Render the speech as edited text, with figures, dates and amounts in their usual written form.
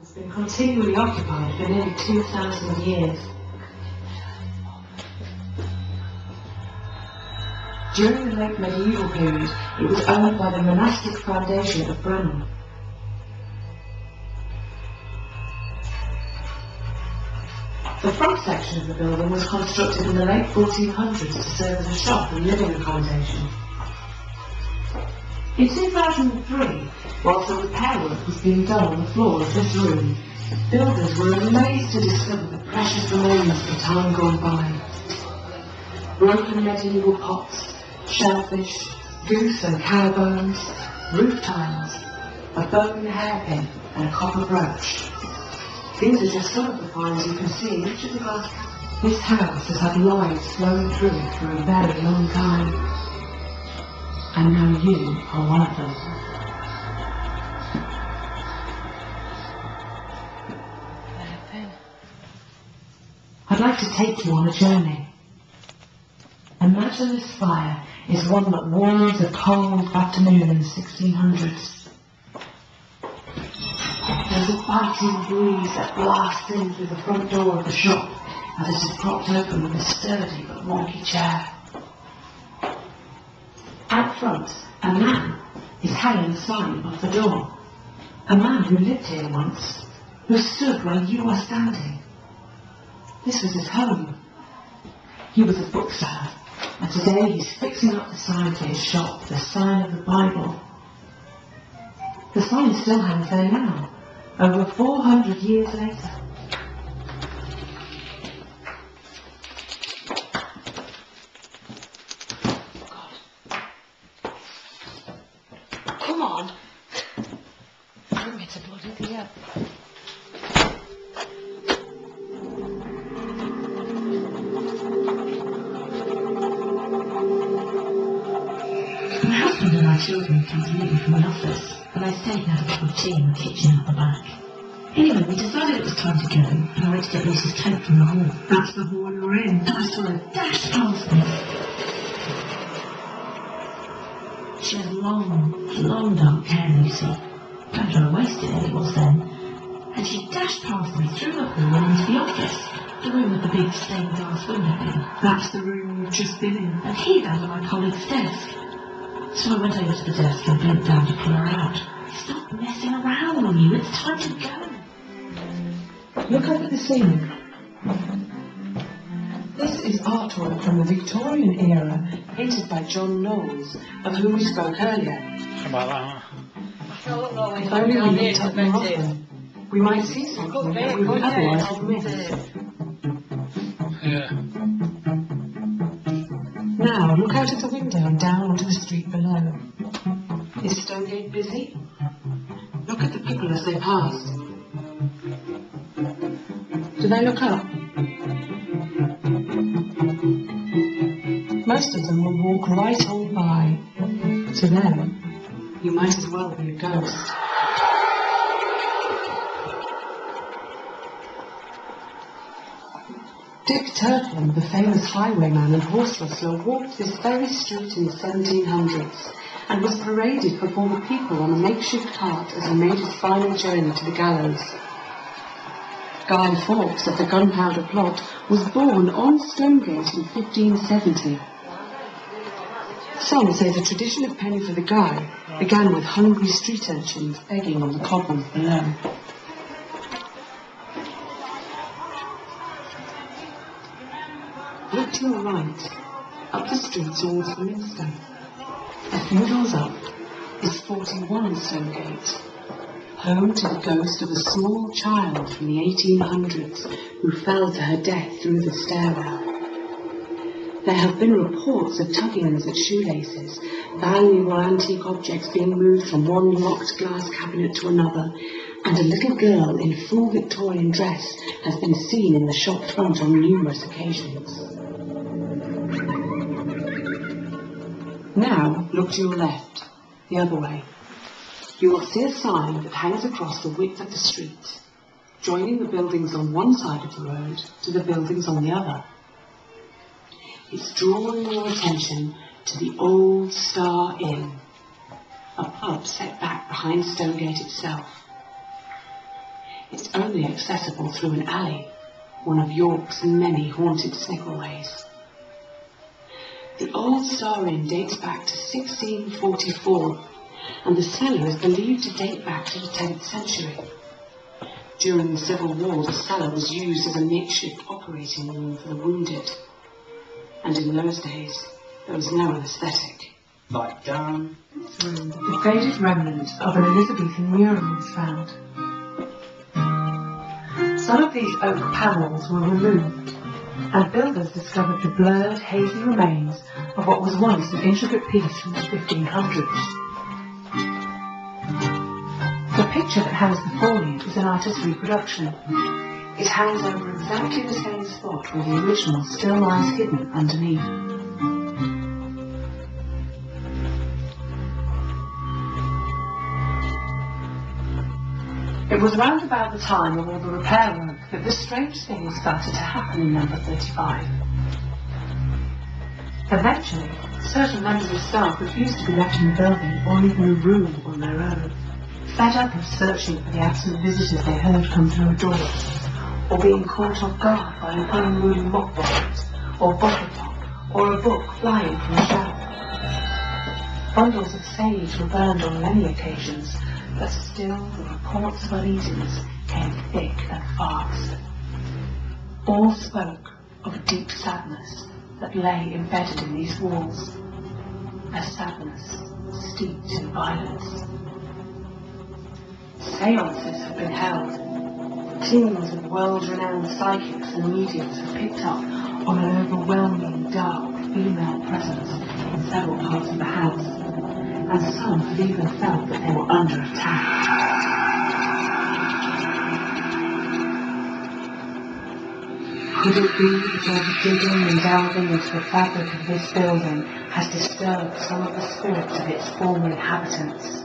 has been continually occupied for nearly 2,000 years. During the late medieval period, it was owned by the monastic foundation of Bremen. The front section of the building was constructed in the late 1400s to serve as a shop and living accommodation. In 2003, whilst the repair work was being done on the floor of this room, builders were amazed to discover the precious remains of time gone by. Broken medieval pots, shellfish, goose and cow bones, roof tiles, a bone hairpin and a copper brooch. These are just some of the finds you can see in each of the glass cabinets. This house has had lives flowing through it for a very long time. And now you are one of them. I'd like to take you on a journey. Imagine this fire is one that warms a cold afternoon in the 1600s. There's a biting breeze that blasts in through the front door of the shop as it is propped open with a sturdy but wonky chair. Out front, a man is hanging a sign above the door. A man who lived here once, who stood where you are standing. This was his home. He was a bookseller, and today he's fixing up the sign for his shop, the sign of the Bible. The sign still hangs there now, over 400 years later. Come on. Bring me to bloody the up. My husband and our children came to meet me from the office, and I stayed and had a cup of tea in the kitchen at the back. Anyway, we decided it was time to go, and I went to get Lucy's coat from the hall. That's the hall we were in, and I saw her dash past me. She had long dark hair, Lucy. Round her waisted as it was then. And she dashed past me through the hall and into the office, the room with the big stained glass window in. That's the room we've just been in. And hid under my colleague's desk. So I went over to the desk and bent down to pull her out. Stop messing around, will you? It's time to go. Look up at the ceiling. This is artwork from the Victorian era, painted by John Knowles, of whom we spoke earlier. How about that? If only we looked up more often, we might see something that we would otherwise have missed. Yeah. Now, look out of the window and down onto the street below. Is Stonegate busy? Look at the people as they pass. Do they look up? Most of them will walk right on by. To them, you might as well be a ghost. Dick Turpin, the famous highwayman and horse rustler, walked this very street in the 1700s and was paraded before the people on a makeshift cart as he made his final journey to the gallows. Guy Fawkes of the Gunpowder Plot was born on Stonegate in 1570. Some say the tradition of penny for the guy began with hungry street urchins begging on the cobbles below. Look to your right, up the street towards the minster. A few doors up is 41 Stonegate, home to the ghost of a small child from the 1800s who fell to her death through the stairwell. There have been reports of tuggings at shoelaces, valuable antique objects being moved from one locked glass cabinet to another, and a little girl in full Victorian dress has been seen in the shop front on numerous occasions. Now, look to your left, the other way. You will see a sign that hangs across the width of the street, joining the buildings on one side of the road to the buildings on the other. It's drawing your attention to the Old Star Inn, a pub set back behind Stonegate itself. It's only accessible through an alley, one of York's many haunted snickleways. The old Star Inn dates back to 1644, and the cellar is believed to date back to the 10th century. During the Civil War, the cellar was used as a makeshift operating room for the wounded. And in those days, there was no anaesthetic. Like down. In this room, the faded remnant of an Elizabethan mural was found. Some of these oak panels were removed, and builders discovered the blurred, hazy remains of what was once an intricate piece from the 1500s. The picture that hangs before you is an artist's reproduction. It hangs over exactly the same spot where the original still lies hidden underneath. It was round about the time of all the repair work that this strange thing started to happen in number 35. Eventually, certain members of staff refused to be left in the building or even a room on their own, fed up of searching for the absent visitors they heard come through a door, or being caught off guard by an unruly mop bucket, or bottle top, or a book flying from a shelf. Bundles of sage were burned on many occasions, but still the reports of uneasiness came thick and fast. All spoke of a deep sadness that lay embedded in these walls, a sadness steeped in violence. Seances have been held. Teams of world-renowned psychics and mediums have picked up on an overwhelming dark female presence in several parts of the house, and some have even felt that they were under attack. Could it be that all the digging and delving into the fabric of this building has disturbed some of the spirits of its former inhabitants?